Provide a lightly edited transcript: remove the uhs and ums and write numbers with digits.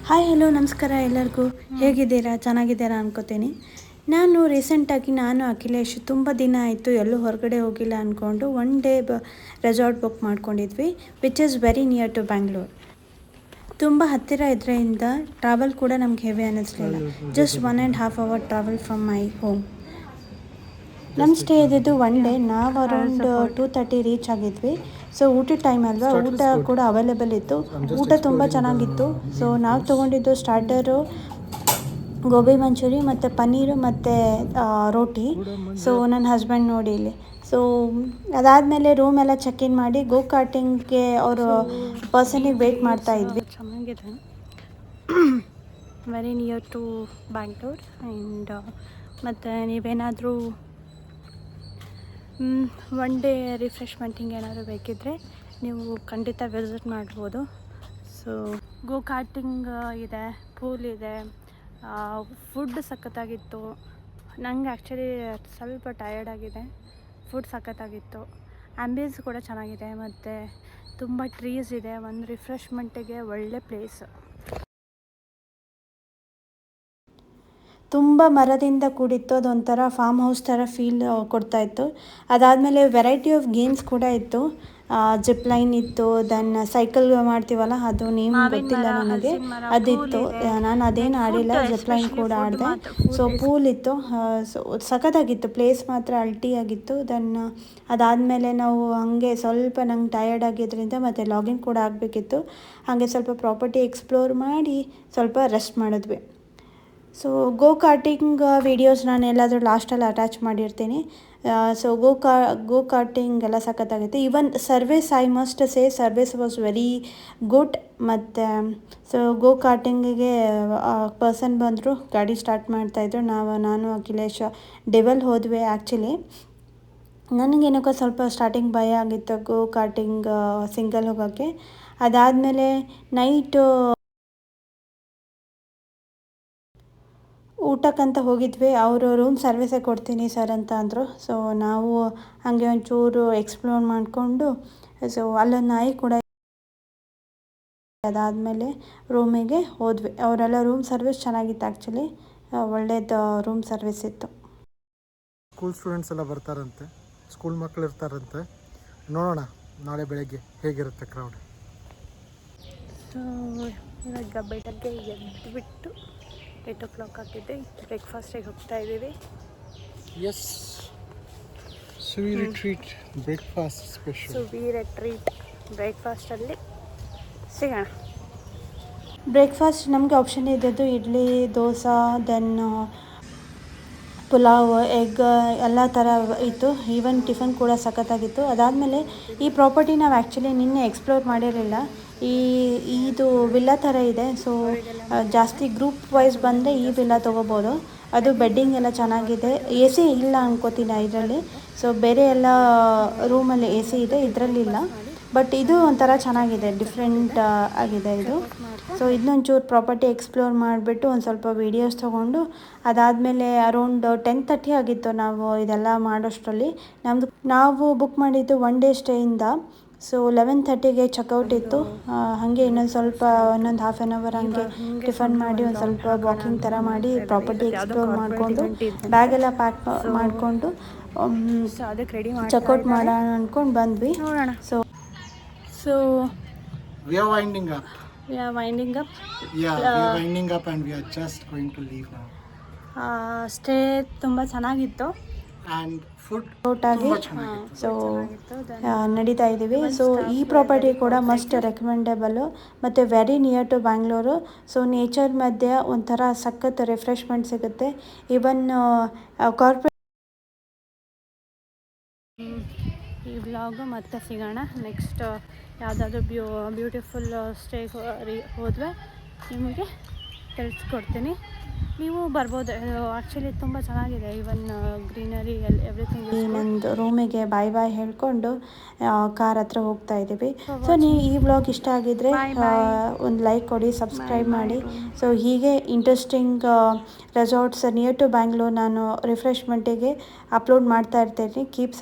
Hi hello ನಮಸ್ಕಾರ ಎಲ್ಲರಿಗೂ. ಹೇಗಿದ್ದೀರಾ? ಚೆನ್ನಾಗಿದ್ದೀರಾ ಅನ್ಕೋತೀನಿ. ರೀಸೆಂಟಾಗಿ ಅಖಿಲೇಶ್ ತುಂಬ ದಿನ ಆಯಿತು ಎಲ್ಲೂ ಹೊರಗಡೆ ಹೋಗಿಲ್ಲ ಅಂದ್ಕೊಂಡು ಒನ್ ಡೇ ರೆಸಾರ್ಟ್ ಬುಕ್ ಮಾಡ್ಕೊಂಡಿದ್ವಿ, which is very near to Bangalore. ತುಂಬ ಹತ್ತಿರ ಇದರಿಂದ ಟ್ರಾವೆಲ್ ಕೂಡ ನಮ್ಗೆ ಹೆವಿ ಅನ್ನಿಸ್ಲಿಲ್ಲ. Just 1.5 hour travel from my home. ನಮ್ಮ ಸ್ಟೇ ಇದ್ದಿದ್ದು ಒನ್ ಡೇ. ನಾವು ಅರೌಂಡ್ 2:30 ರೀಚ್ ಆಗಿದ್ವಿ. ಸೊ ಊಟದ ಟೈಮ್ ಅಲ್ವಾ, ಊಟ ಕೂಡ ಅವೈಲೇಬಲ್ ಇತ್ತು. ಊಟ ತುಂಬ ಚೆನ್ನಾಗಿತ್ತು. ಸೊ ನಾವು ತೊಗೊಂಡಿದ್ದು ಸ್ಟಾರ್ಟರು ಗೋಬಿ ಮಂಚೂರಿ ಮತ್ತು ಪನ್ನೀರು ಮತ್ತು ರೋಟಿ. ಸೊ ನನ್ನ ಹಸ್ಬೆಂಡ್ ನೋಡಿ ಇಲ್ಲಿ. ಸೊ ಅದಾದಮೇಲೆ ರೂಮ್ ಎಲ್ಲ ಚೆಕ್ ಇನ್ ಮಾಡಿ ಗೋ ಕಾರ್ಟಿಂಗ್ಗೆ ಅವರು ಪರ್ಸನಿಗೆ ವೆಯ್ಟ್ ಮಾಡ್ತಾ ಇದ್ವಿ. ಚೆನ್ನಾಗಿದೆ, very near to Bangalore. And ಮತ್ತು ನೀವೇನಾದರೂ ಒನ್ ಡೇ ರಿಫ್ರೆಶ್ಮೆಂಟಿಂಗ್ ಏನಾದರೂ ಬೇಕಿದ್ದರೆ ನೀವು ಖಂಡಿತ ವಿಸಿಟ್ ಮಾಡ್ಬೋದು. ಸೊ ಗೋ ಕಾರ್ಟಿಂಗ್ ಇದೆ, ಪೂಲ್ ಇದೆ, ಫುಡ್ ಸಖತ್ತಾಗಿತ್ತು. ನಂಗೆ ಆ್ಯಕ್ಚುಲಿ ಸ್ವಲ್ಪ ಟಯರ್ಡ್ ಆಗಿದೆ. ಫುಡ್ ಸಖತ್ತಾಗಿತ್ತು, ಆ್ಯಂಬಿಯನ್ಸ್ ಕೂಡ ಚೆನ್ನಾಗಿದೆ ಮತ್ತು ತುಂಬ ಟ್ರೀಸ್ ಇದೆ. ಒಂದು ರಿಫ್ರೆಶ್ಮೆಂಟಿಗೆ ಒಳ್ಳೆ ಪ್ಲೇಸ್. ತುಂಬ ಮರದಿಂದ ಕೂಡಿತ್ತು, ಅದೊಂಥರ ಫಾರ್ಮ್ ಹೌಸ್ ಥರ ಫೀಲ್ ಕೊಡ್ತಾಯಿತ್ತು. ಅದಾದಮೇಲೆ ವೆರೈಟಿ ಆಫ್ ಗೇಮ್ಸ್ ಕೂಡ ಇತ್ತು. ಜಿಪ್ ಲೈನ್ ಇತ್ತು, ದೆನ್ ಸೈಕಲ್ ಮಾಡ್ತೀವಲ್ಲ, ಅದು ನೇಮ್ ಗೊತ್ತಿಲ್ಲ ನನಗೆ, ಅದಿತ್ತು. ನಾನು ಅದೇನು ಆಡಿಲ್ಲ, ಜಿಪ್ ಲೈನ್ ಕೂಡ ಆಡಿದೆ. ಸೊ ಪೂಲ್ ಇತ್ತು. ಸೊ ಸಖತ್ತಾಗಿತ್ತು, ಪ್ಲೇಸ್ ಮಾತ್ರ ಅಲ್ಟಿಯಾಗಿತ್ತು. ದೆನ್ ಅದಾದಮೇಲೆ ನಾವು ಹಾಗೆ ಸ್ವಲ್ಪ ನಂಗೆ ಟಯರ್ಡ್ ಆಗಿದ್ದರಿಂದ ಮತ್ತು ಲಾಗಿನ್ ಕೂಡ ಆಗಬೇಕಿತ್ತು. ಹಾಗೆ ಸ್ವಲ್ಪ ಪ್ರಾಪರ್ಟಿ ಎಕ್ಸ್ಪ್ಲೋರ್ ಮಾಡಿ ಸ್ವಲ್ಪ ರೆಸ್ಟ್ ಮಾಡಿದ್ವಿ. ಸೊ ಗೋ ಕಾರ್ಟಿಂಗ್ ವೀಡಿಯೋಸ್ ನಾನು ಎಲ್ಲಾದರೂ ಲಾಸ್ಟಲ್ಲಿ ಅಟ್ಯಾಚ್ ಮಾಡಿರ್ತೀನಿ. ಸೊ ಗೋ ಕಾರ್ಟಿಂಗ್ ಎಲ್ಲ ಸಖತ್ತಾಗಿತ್ತು. Even service, I must say service was very good. ಮತ್ತು ಸೊ ಗೋ ಕಾರ್ಟಿಂಗಿಗೆ ಪರ್ಸನ್ ಬಂದರು, ಗಾಡಿ ಸ್ಟಾರ್ಟ್ ಮಾಡ್ತಾಯಿದ್ರು. ನಾನು ಅಖಿಲೇಶ್ ಡೆವಲ್ ಹೋದ್ವಿ. ಆ್ಯಕ್ಚುಲಿ ನನಗೇನಕ್ಕೋ ಸ್ವಲ್ಪ ಸ್ಟಾರ್ಟಿಂಗ್ ಭಯ ಆಗಿತ್ತು ಗೋ ಕಾರ್ಟಿಂಗ್ ಸಿಂಗಲ್ ಹೋಗೋಕ್ಕೆ. ಅದಾದಮೇಲೆ ನೈಟು ಊಟಕ್ಕಂತ ಹೋಗಿದ್ವಿ. ಅವರು ರೂಮ್ ಸರ್ವಿಸೇ ಕೊಡ್ತೀನಿ ಸರ್ ಅಂತ ಅಂದರು. ಸೊ ನಾವು ಹಾಗೆ ಒಂಚೂರು ಎಕ್ಸ್ಪ್ಲೋರ್ ಮಾಡಿಕೊಂಡು, ಸೊ ಅಲ್ಲೊಂದು ನಾಯಿ ಕೂಡ. ಅದಾದಮೇಲೆ ರೂಮಿಗೆ ಹೋದ್ವಿ. ಅವರೆಲ್ಲ ರೂಮ್ ಸರ್ವಿಸ್ ಚೆನ್ನಾಗಿತ್ತು. ಆ್ಯಕ್ಚುಲಿ ಒಳ್ಳೇದು ರೂಮ್ ಸರ್ವಿಸ್ ಇತ್ತು. ಸ್ಕೂಲ್ ಸ್ಟೂಡೆಂಟ್ಸ್ ಎಲ್ಲ ಬರ್ತಾರಂತೆ, ಸ್ಕೂಲ್ ಮಕ್ಕಳು ಇರ್ತಾರಂತೆ. ನೋಡೋಣ ನಾಳೆ ಬೆಳಗ್ಗೆ ಹೇಗಿರುತ್ತೆ ಕ್ರೌಡ್. ಸೊ ಇವಾಗ ಬೆಳಗ್ಗೆ ಎದ್ದುಬಿಟ್ಟು 8 o'clock ಆಗಿದೆ. ಬ್ರೇಕ್ಫಾಸ್ಟಿಗೆ ಹೋಗ್ತಾ ಇದ್ದೀವಿ. Yes, Suvir treat breakfast special. Suvir treat ಬ್ರೇಕ್ಫಾಸ್ಟಲ್ಲಿ ಸಿಗೋಣ. ಬ್ರೇಕ್ಫಾಸ್ಟ್ ನಮಗೆ ಆಪ್ಷನ್ ಇದ್ದದ್ದು ಇಡ್ಲಿ, ದೋಸೆ, ದೆನ್ ಪುಲಾವ್, ಎಗ್ ಎಲ್ಲ ಥರ ಇತ್ತು. ಈವನ್ ಟಿಫನ್ ಕೂಡ ಸಖತ್ತಾಗಿತ್ತು. ಅದಾದಮೇಲೆ ಈ ಪ್ರಾಪರ್ಟಿ ನಾವು ಆ್ಯಕ್ಚುಲಿ ನಿನ್ನೆ ಎಕ್ಸ್ಪ್ಲೋರ್ ಮಾಡಿರಲಿಲ್ಲ. ಇದು ವಿಲ್ಲಾ ಥರ ಇದೆ. ಸೊ ಜಾಸ್ತಿ ಗ್ರೂಪ್ ವೈಸ್ ಬಂದರೆ ಈ ವಿಲ್ಲಾ ತೊಗೋಬೋದು. ಅದು ಬೆಡ್ಡಿಂಗ್ ಎಲ್ಲ ಚೆನ್ನಾಗಿದೆ. ಎ ಸಿ ಇಲ್ಲ ಅನ್ಕೋತೀನಿ ಇದರಲ್ಲಿ. ಸೊ ಬೇರೆ ಎಲ್ಲ ರೂಮಲ್ಲಿ ಎ ಸಿ ಇದೆ, ಇದರಲ್ಲಿಲ್ಲ. ಬಟ್ ಇದು ಒಂಥರ ಚೆನ್ನಾಗಿದೆ, ಡಿಫ್ರೆಂಟ್ ಆಗಿದೆ ಇದು. ಸೊ ಇದನ್ನೊಂಚೂರು ಪ್ರಾಪರ್ಟಿ ಎಕ್ಸ್ಪ್ಲೋರ್ ಮಾಡಿಬಿಟ್ಟು ಒಂದು ಸ್ವಲ್ಪ ವೀಡಿಯೋಸ್ ತೊಗೊಂಡು, ಅದಾದಮೇಲೆ ಅರೌಂಡ್ 10:30 ಆಗಿತ್ತು ನಾವು ಇದೆಲ್ಲ ಮಾಡೋಷ್ಟರಲ್ಲಿ. ನಾವು ಬುಕ್ ಮಾಡಿದ್ದು ಒನ್ ಡೇ ಸ್ಟೇಯಿಂದ. ಸೊ 11:30ಗೆ ಚೆಕ್ಔಟ್ ಇತ್ತು. ಹಾಗೆ ಇನ್ನೊಂದು ಹಾಫ್ ಆನ್ ಅವರ್ ಹಾಗೆ ಟಿಫನ್ ಮಾಡಿ ಒಂದು ಸ್ವಲ್ಪ ವಾಕಿಂಗ್ ಥರ ಮಾಡಿ ಪ್ರಾಪರ್ಟಿ ಎಕ್ಸ್ಪ್ಲೋರ್ ಮಾಡಿಕೊಂಡು ಬ್ಯಾಗೆಲ್ಲ ಪ್ಯಾಕ್ ಮಾಡಿಕೊಂಡು ಚೆಕ್ಔಟ್ ಮಾಡೋಣ ಅಂದ್ಕೊಂಡು ಬಂದ್ವಿ. So we are winding up. we are winding up And we are just going to leave now. Stay ತುಂಬ ಚೆನ್ನಾಗಿತ್ತು And food ಔಟಾಗಿ. ಸೊ ನಡೀತಾ ಇದ್ದೀವಿ. ಸೊ ಈ ಪ್ರಾಪರ್ಟಿ ಕೂಡ ಮಸ್ಟ್ ರೆಕಮೆಂಡೇಬಲ್ಲು ಮತ್ತು very near to Bangalore. So nature ಮಧ್ಯೆ ಒಂಥರ ಸಖತ್ ರಿಫ್ರೆಶ್ಮೆಂಟ್ ಸಿಗುತ್ತೆ. Even corporate. ಈ ವ್ಲಾಗು ಮತ್ತೆ ಸಿಗೋಣ. ನೆಕ್ಸ್ಟ್ ಯಾವುದಾದ್ರೂ ಬ್ಯೂಟಿಫುಲ್ ಸ್ಟೇಗೆ ಹೋದರೆ ನಿಮಗೆ ತಿಳಿಸ್ಕೊಡ್ತೀನಿ. ನೀವು ಬರ್ಬೋದು. ಆ್ಯಕ್ಚುಲಿ ತುಂಬ ಚೆನ್ನಾಗಿದೆ. Even greenery everything. ನಂದು ರೂಮಿಗೆ ಬಾಯ್ ಹೇಳ್ಕೊಂಡು ಕಾರ್ ಹತ್ರ ಹೋಗ್ತಾ ಇದ್ದೀವಿ. ಸೊ ಈ ವ್ಲಾಗ್ ಇಷ್ಟ ಆಗಿದ್ದರೆ ಒಂದು ಲೈಕ್ ಕೊಡಿ, ಸಬ್ಸ್ಕ್ರೈಬ್ ಮಾಡಿ. ಸೊ ಹೀಗೆ interesting resorts near to Bangalore ನಾನು ರಿಫ್ರೆಶ್ಮೆಂಟಿಗೆ ಅಪ್ಲೋಡ್ ಮಾಡ್ತಾ ಇರ್ತೀನಿ. ಕೀಪ್